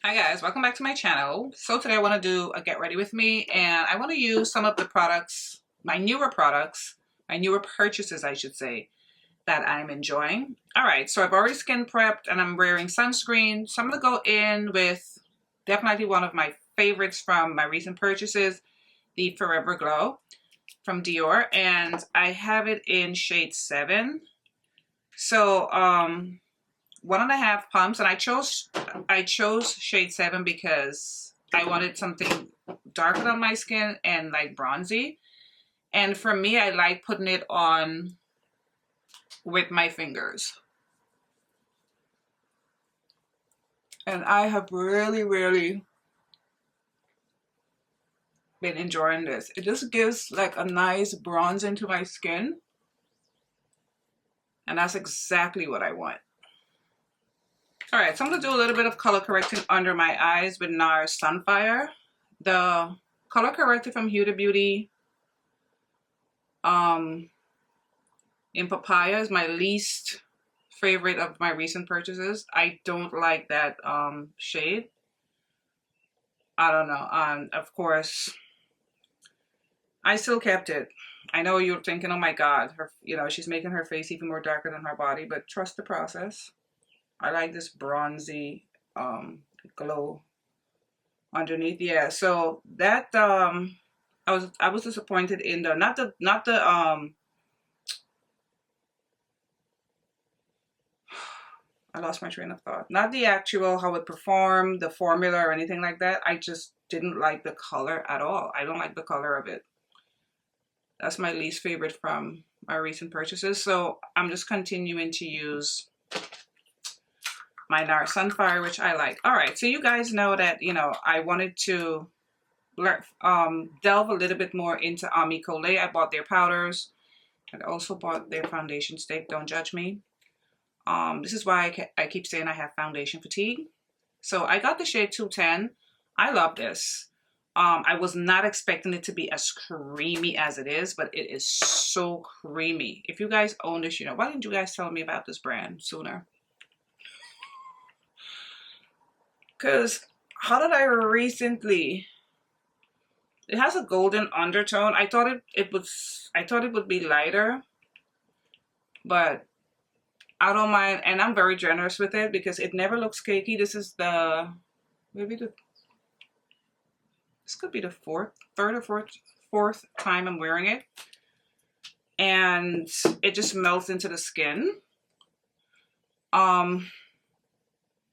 Hi guys, welcome back to my channel. So today I want to do a get ready with me, and I want to use some of the products, my newer purchases I should say, that I'm enjoying. Alright, so I've already skin prepped and I'm wearing sunscreen. So I'm going to go in with definitely one of my favorites from my recent purchases, the Forever Glow from Dior, and I have it in shade 7. So 1.5 pumps, and I chose shade 7 because I wanted something darker on my skin and like bronzy. And for me, I like putting it on with my fingers. And I have really been enjoying this. It just gives like a nice bronze into my skin. And that's exactly what I want. Alright, so I'm going to do a little bit of color correcting under my eyes with Nars Sunfire. The color corrector from Huda Beauty in Papaya is my least favorite of my recent purchases. I don't like that shade. I don't know. Of course, I still kept it. I know you're thinking, oh my God, she's making her face even more darker than her body, but trust the process. I like this bronzy glow underneath. Yeah, so that I was disappointed in the not the I lost my train of thought. Not the actual how it performed, the formula or anything like that. I just didn't like the color at all. I don't like the color of it. That's my least favorite from my recent purchases. So I'm just continuing to use my Nars Sunfire, which I like. All right, so you guys know that, I wanted to delve a little bit more into Ami Colé. I bought their powders. I also bought their foundation stick. Don't judge me. This is why I keep saying I have foundation fatigue. So I got the shade 210. I love this. I was not expecting it to be as creamy as it is, but it is so creamy. If you guys own this, why didn't you guys tell me about this brand sooner? Because how did I recently? It has a golden undertone. I thought it would be lighter, but I don't mind, and I'm very generous with it because it never looks cakey. This is this could be the third or fourth time I'm wearing it, and it just melts into the skin.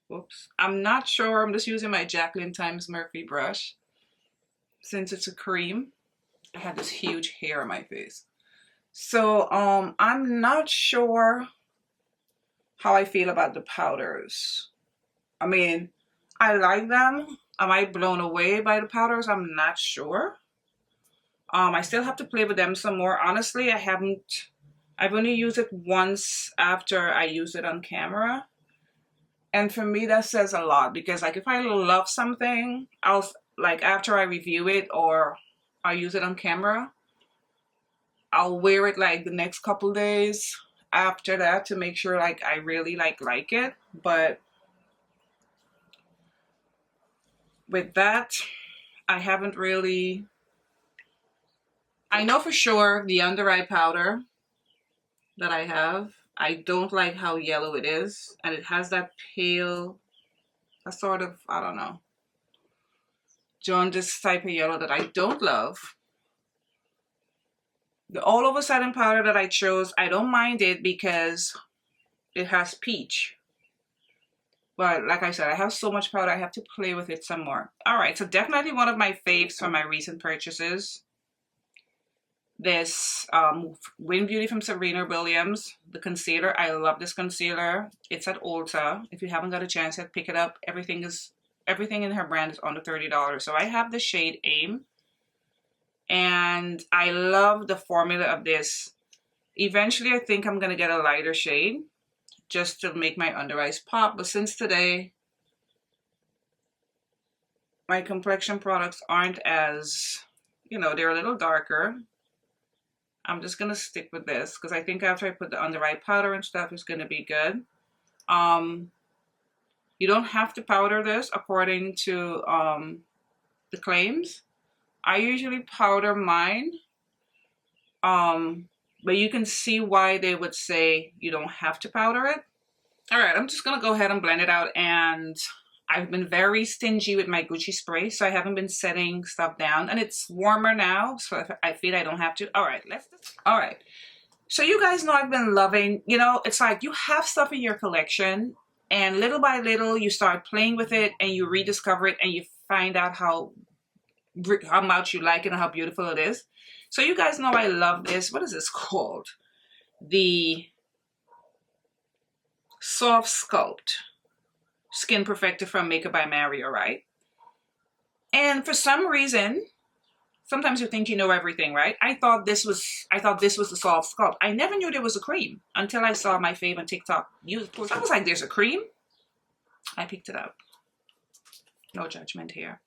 Whoops, I'm not sure. I'm just using my Jacqueline Times Murphy brush since it's a cream. I had this huge hair on my face, so I'm not sure how I feel about the powders. I mean, I like them. Am I blown away by the powders? I'm not sure. I still have to play with them some more. Honestly, I've only used it once after I used it on camera. And for me, that says a lot because like if I love something, like after I review it or I use it on camera, I'll wear it like the next couple days after that to make sure like I really like it. But with that, I haven't really. I know for sure the under eye powder that I have, I don't like how yellow it is, and it has that pale, a sort of, I don't know, jaundice type of yellow that I don't love. The all over sudden powder that I chose, I don't mind it because it has peach. But like I said, I have so much powder, I have to play with it some more. All right, so definitely one of my faves from my recent purchases. This Win Beauty from Serena Williams, the concealer. I love this concealer. It's at Ulta. If you haven't got a chance yet, pick it up. Everything in her brand is under $30. So I have the shade Aim, and I love the formula of this. Eventually, I think I'm gonna get a lighter shade just to make my under eyes pop. But since today, my complexion products aren't as, they're a little darker. I'm just going to stick with this because I think after I put the under eye powder and stuff, it's going to be good. You don't have to powder this according to the claims. I usually powder mine, but you can see why they would say you don't have to powder it. All right, I'm just gonna go ahead and blend it out, and I've been very stingy with my Gucci spray, so I haven't been setting stuff down, and it's warmer now, so I feel I don't have to. All right, all right. So you guys know I've been loving, you know, it's like you have stuff in your collection, and little by little you start playing with it, and you rediscover it, and you find out how much you like it and how beautiful it is. So you guys know I love this. What is this called? The SoftSculpt Skin Perfector from Makeup by Mario, right? And for some reason, sometimes you think you know everything, right? I thought this was the SoftSculpt. I never knew there was a cream until I saw my fave on TikTok use it. I was like, there's a cream? I picked it up. No judgment here.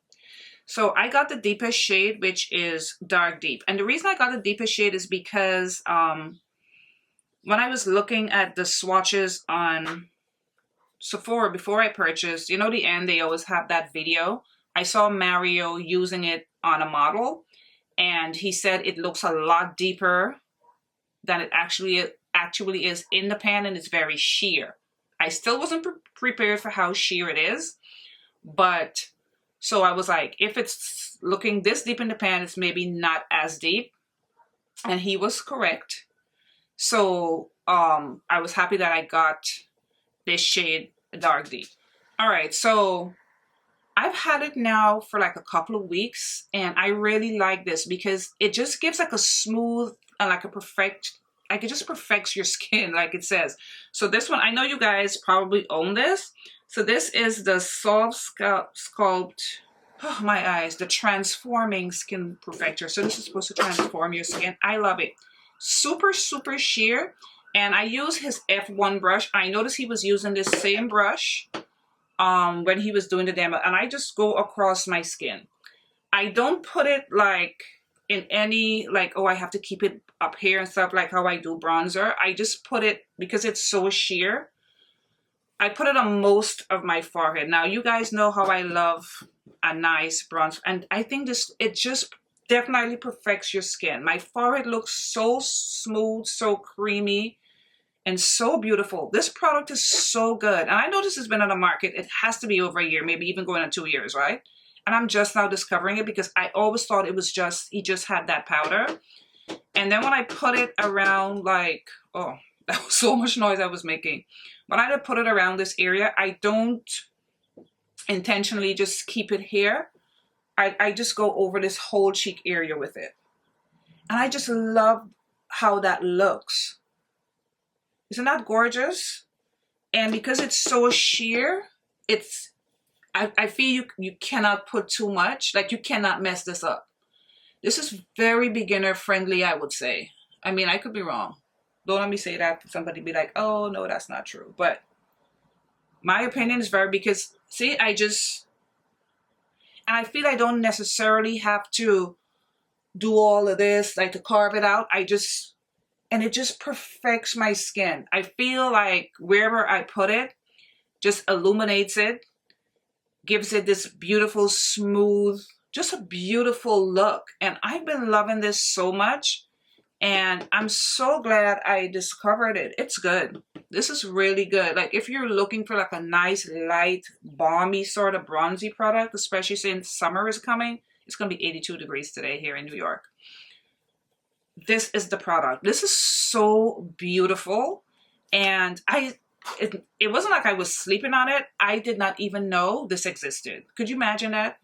So I got the deepest shade, which is dark deep. And the reason I got the deepest shade is because when I was looking at the swatches on Sephora before I purchased, you know, the end, they always have that video. I saw Mario using it on a model, and he said it looks a lot deeper than it actually is in the pan, and it's very sheer. I still wasn't prepared for how sheer it is, but so I was like, if it's looking this deep in the pan, it's maybe not as deep, and he was correct. So I was happy that I got this shade dark deep. All right, so I've had it now for like a couple of weeks, and I really like this because it just gives like a smooth and like it just perfects your skin, like it says. So this one, I know you guys probably own this. So this is the SoftSculpt, oh my eyes, the Transforming Skin Perfector. So this is supposed to transform your skin. I love it. Super, super sheer. And I use his F1 brush. I noticed he was using this same brush when he was doing the demo, and I just go across my skin. I don't put it like in any, like, oh, I have to keep it up here and stuff like how I do bronzer. I just put it, because it's so sheer, I put it on most of my forehead. Now, you guys know how I love a nice bronzer, and I think it just definitely perfects your skin. My forehead looks so smooth, so creamy, and so beautiful. This product is so good. And I know this has been on the market. It has to be over a year, maybe even going on 2 years, right? And I'm just now discovering it because I always thought it was just, he just had that powder. And then when I put it around, like, oh, that was so much noise I was making. When I put it around this area, I don't intentionally just keep it here. I just go over this whole cheek area with it. And I just love how that looks. Isn't that gorgeous? And because it's so sheer, I feel you cannot put too much. Like, you cannot mess this up. This is very beginner friendly, I would say. I mean, I could be wrong. Don't let me say that. Somebody be like, oh, no, that's not true. But my opinion is because, see, and I feel I don't necessarily have to do all of this, like to carve it out. And it just perfects my skin. I feel like wherever I put it, just illuminates it, gives it this beautiful, smooth, just a beautiful look. And I've been loving this so much. And I'm so glad I discovered it. It's good. This is really good. Like, if you're looking for like a nice, light, balmy sort of bronzy product, especially since summer is coming, it's going to be 82 degrees today here in New York. This is the product. This is so beautiful. And it wasn't like I was sleeping on it. I did not even know this existed. Could you imagine that?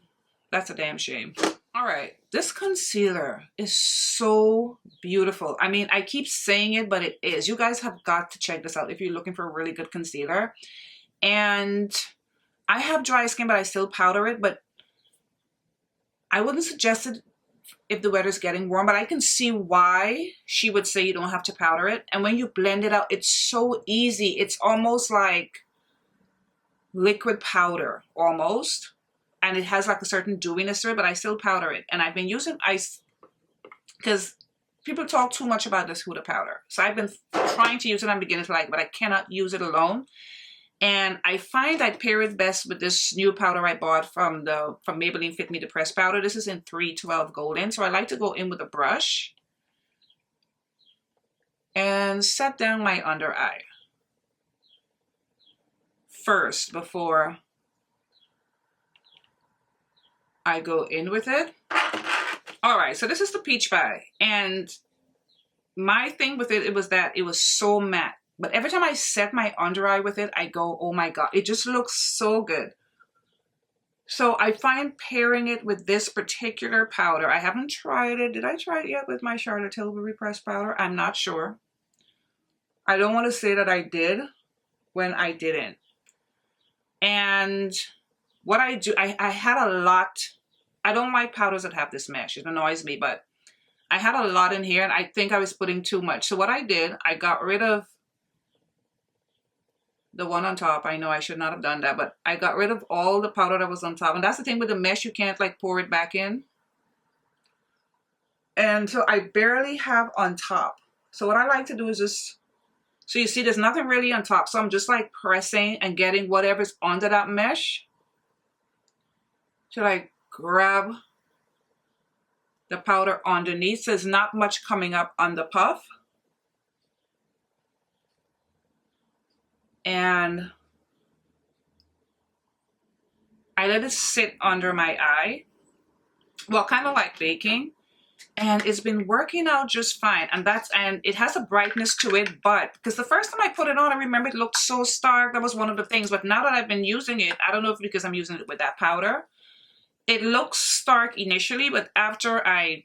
That's a damn shame. All right, this concealer is so beautiful. I mean, I keep saying it, but it is. You guys have got to check this out if you're looking for a really good concealer. And I have dry skin, but I still powder it. But I wouldn't suggest it if the weather's getting warm, but I can see why she would say you don't have to powder it. And when you blend it out, it's so easy. It's almost like liquid powder, almost. And it has like a certain dewiness to it, but I still powder it. And I've been using ice because people talk too much about this Huda powder. So I've been trying to use it. I'm beginning to like, but I cannot use it alone. And I find I pair it best with this new powder I bought from Maybelline Fit Me to Press powder. This is in 312 Golden. So I like to go in with a brush and set down my under eye first before I go in with it. All right, so this is the Peach Pie. And my thing with it was that it was so matte. But every time I set my under eye with it, I go, oh my God, it just looks so good. So I find pairing it with this particular powder, I haven't tried it. Did I try it yet with my Charlotte Tilbury pressed powder? I'm not sure. I don't want to say that I did when I didn't. And what I do, I had a lot. I don't like powders that have this mesh. It annoys me, but I had a lot in here and I think I was putting too much. So what I did, I got rid of the one on top. I know I should not have done that, but I got rid of all the powder that was on top. And that's the thing with the mesh, you can't like pour it back in. And so I barely have on top. So what I like to do is just, so you see there's nothing really on top. So I'm just like pressing and getting whatever's under that mesh to like grab the powder underneath. So there's not much coming up on the puff. And I let it sit under my eye. Well, kind of like baking. And it's been working out just fine. And it has a brightness to it, but because the first time I put it on, I remember it looked so stark. That was one of the things. But now that I've been using it, I don't know if because I'm using it with that powder, it looks stark initially, but after I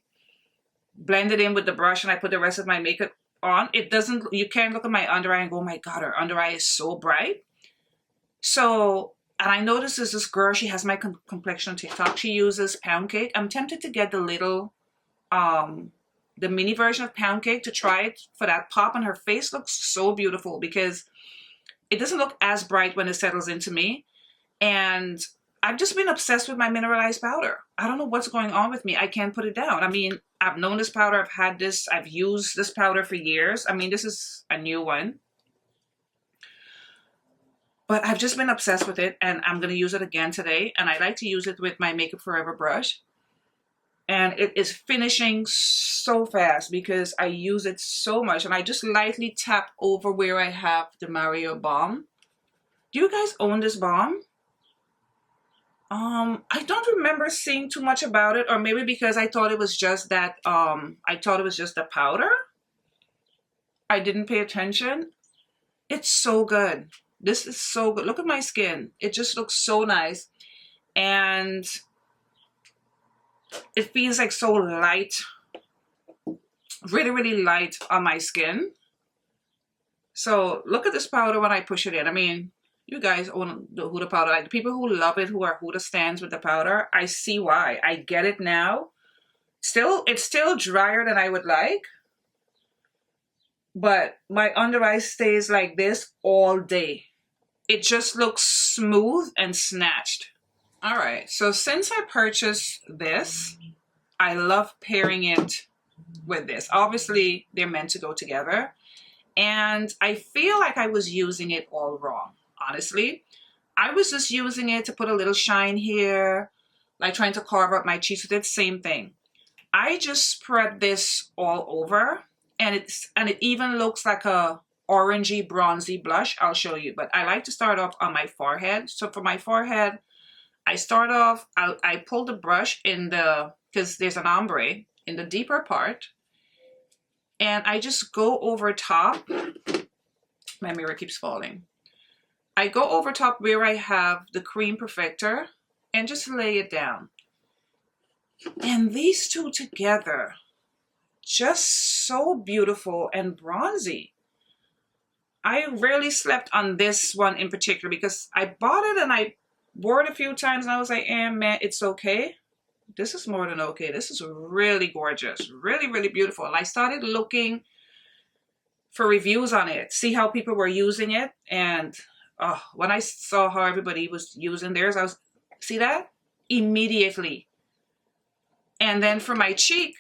blend it in with the brush and I put the rest of my makeup on, it doesn't, you can't look at my under eye and go, oh my God, her under eye is so bright. So, and I noticed there's this girl, she has my complexion TikTok, she uses Pound Cake. I'm tempted to get the little, the mini version of Pound Cake to try it for that pop, and her face looks so beautiful because it doesn't look as bright when it settles into me. And I've just been obsessed with my mineralized powder. I don't know what's going on with me. I can't put it down. I mean, I've known this powder. I've had this. I've used this powder for years. I mean, this is a new one. But I've just been obsessed with it, and I'm going to use it again today. And I like to use it with my Makeup Forever brush. And it is finishing so fast because I use it so much. And I just lightly tap over where I have the Mario Balm. Do you guys own this balm? I don't remember seeing too much about it, or maybe because I thought it was just that, I thought it was just the powder. I didn't pay attention. It's so good. This is so good. Look at my skin. It just looks so nice. And it feels like so light. Really, really light on my skin. So look at this powder when I push it in. I mean, you guys own the Huda powder. Like the people who love it, who are Huda stands with the powder, I see why. I get it now. It's still drier than I would like. But my under eye stays like this all day. It just looks smooth and snatched. All right, so since I purchased this, I love pairing it with this. Obviously, they're meant to go together. And I feel like I was using it all wrong. Honestly, I was just using it to put a little shine here, like trying to carve up my cheeks with it. Same thing. I just spread this all over, and it even looks like a orangey bronzy blush. I'll show you, but I like to start off on my forehead. So for my forehead, I start off. I pull the brush in because there's an ombre in the deeper part, and I just go over top. My mirror keeps falling. I go over top where I have the cream perfector and just lay it down. And these two together, just so beautiful and bronzy. I rarely slept on this one in particular because I bought it and I wore it a few times and I was like, man, it's okay. This is more than okay. This is really gorgeous. Really, really beautiful. And I started looking for reviews on it, see how people were using it. And oh, when I saw how everybody was using theirs, I was, see that? Immediately. And then for my cheek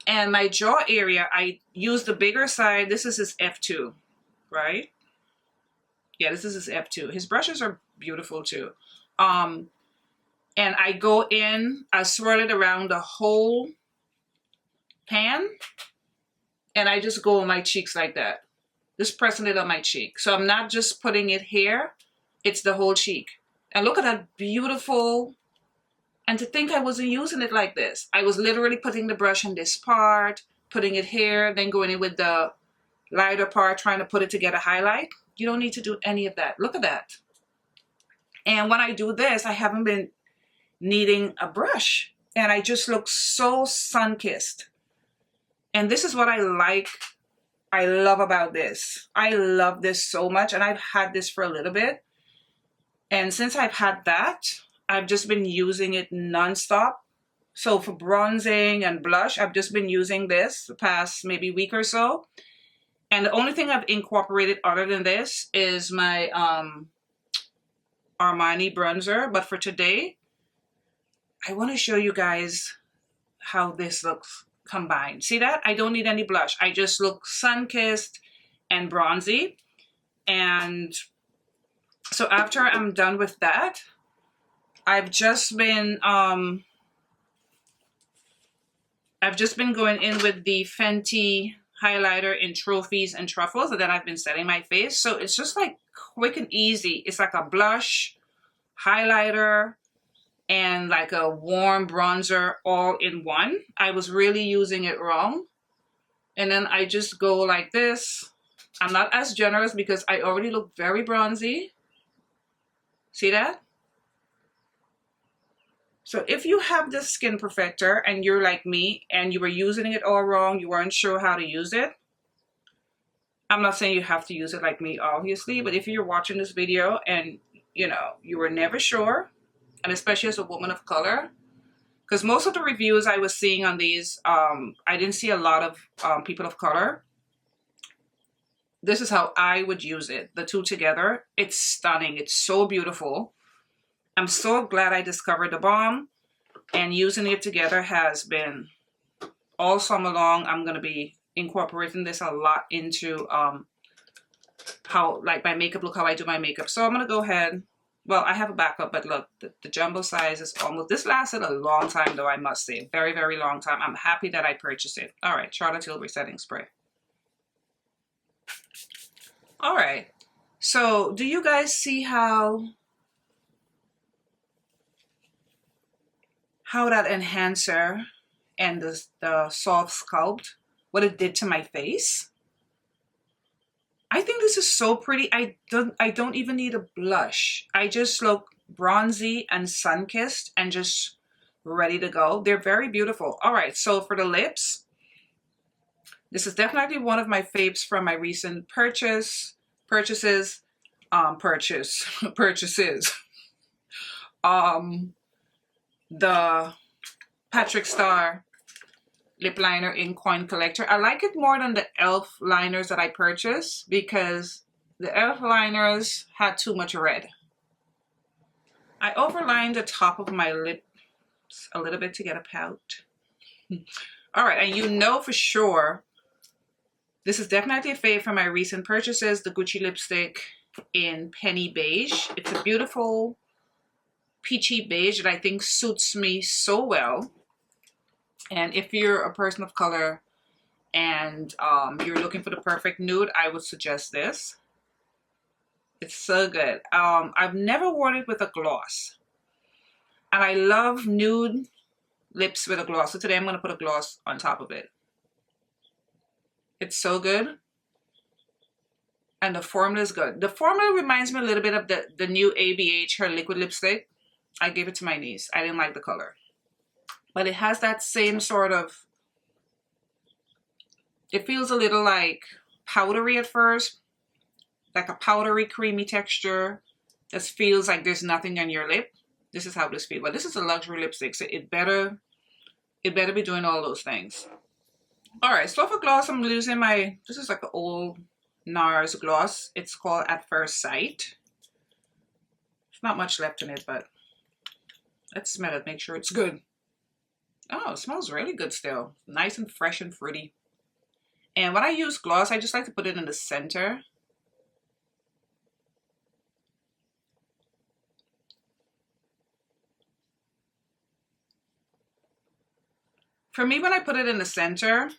and my jaw area, I used the bigger side. This is his F2, right? Yeah, this is his F2. His brushes are beautiful too. And I go in, I swirl it around the whole pan, and I just go on my cheeks like that. Just pressing it on my cheek. So I'm not just putting it here, it's the whole cheek. And look at that beautiful, and to think I wasn't using it like this. I was literally putting the brush in this part, putting it here, then going in with the lighter part, trying to put it together, highlight. You don't need to do any of that. Look at that. And when I do this, I haven't been needing a brush. And I just look so sun-kissed. And this is what I like, I love about this. I love this so much. And I've had this for a little bit. And since I've had that, I've just been using it nonstop. So for bronzing and blush, I've just been using this the past maybe week or so. And the only thing I've incorporated other than this is my Armani bronzer. But for today, I want to show you guys how this looks combined. See that? I don't need any blush. I just look sun-kissed and bronzy. And so after I'm done with that, I've just been going in with the Fenty highlighter in Trophies and Truffles, and then I've been setting my face. So it's just like quick and easy. It's like a blush, highlighter, and like a warm bronzer all in one. I was really using it wrong. And then I just go like this. I'm not as generous because I already look very bronzy. See that? So if you have this skin perfector and you're like me and you were using it all wrong, you weren't sure how to use it. I'm not saying you have to use it like me, obviously, but if you're watching this video and you were never sure, and especially as a woman of color, because most of the reviews I was seeing on these, I didn't see a lot of people of color. This is how I would use it, the two together. It's stunning. It's so beautiful. I'm so glad I discovered the balm, and using it together has been all summer long. I'm going to be incorporating this a lot into how, like, my makeup look, how I do my makeup. So I'm going to go ahead. Well, I have a backup, but look, the jumbo size is almost, this lasted a long time though, I must say. Very, very long time. I'm happy that I purchased it. All right, Charlotte Tilbury setting spray. All right, so do you guys see how that enhancer and the soft sculpt, what it did to my face? I think this is so pretty. I don't even need a blush. I just look bronzy and sun-kissed and just ready to go. They're very beautiful. All right, so for the lips, this is definitely one of my faves from my recent purchases. The Patrick Star lip liner in Coin Collector. I like it more than the e.l.f. liners that I purchased because the e.l.f. liners had too much red. I overlined the top of my lips a little bit to get a pout. All right, and you know for sure, this is definitely a fave from my recent purchases, the Gucci lipstick in Penny Beige. It's a beautiful peachy beige that I think suits me so well. And if you're a person of color and you're looking for the perfect nude, I would suggest this. It's so good. I've never worn it with a gloss. And I love nude lips with a gloss. So today I'm going to put a gloss on top of it. It's so good. And the formula is good. The formula reminds me a little bit of the new ABH, her liquid lipstick. I gave it to my niece. I didn't like the color. But it has that same sort of, it feels a little like powdery at first. Like a powdery, creamy texture. This feels like there's nothing on your lip. This is how this feels. But this is a luxury lipstick, so it better be doing all those things. All right, so for gloss, I'm using this is like an old Nars gloss. It's called At First Sight. There's not much left in it, but let's smell it, make sure it's good. Oh, it smells really good still. Nice and fresh and fruity. And when I use gloss, I just like to put it in the center. For me, when I put it in the center,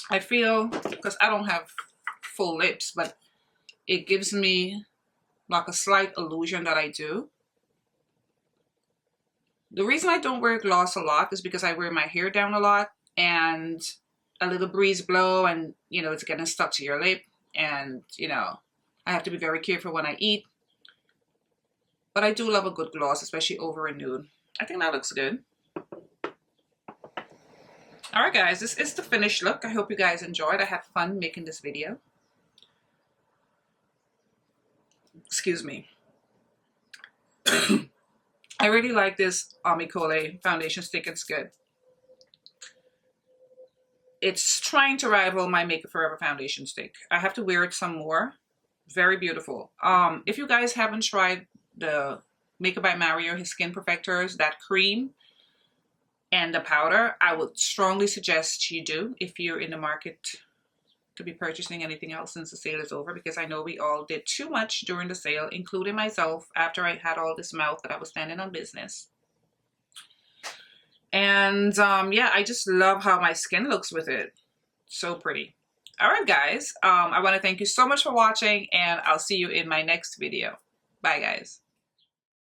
I feel, because I don't have full lips, but it gives me like a slight illusion that I do. The reason I don't wear gloss a lot is because I wear my hair down a lot, and a little breeze blow and, you know, it's getting stuck to your lip, and, you know, I have to be very careful when I eat. But I do love a good gloss, especially over a nude. I think that looks good. Alright guys, this is the finished look. I hope you guys enjoyed. I had fun making this video. Excuse me. I really like this Omicole foundation stick. It's good. It's trying to rival my Make It Forever foundation stick. I have to wear it some more. Very beautiful. If you guys haven't tried the Makeup by Mario, his skin perfectors, that cream and the powder, I would strongly suggest you do if you're in the market to be purchasing anything else since the sale is over, because I know we all did too much during the sale, including myself, after I had all this mouth that I was standing on business. And yeah, I just love how my skin looks with it. So pretty. All right, guys. I want to thank you so much for watching, and I'll see you in my next video. Bye, guys.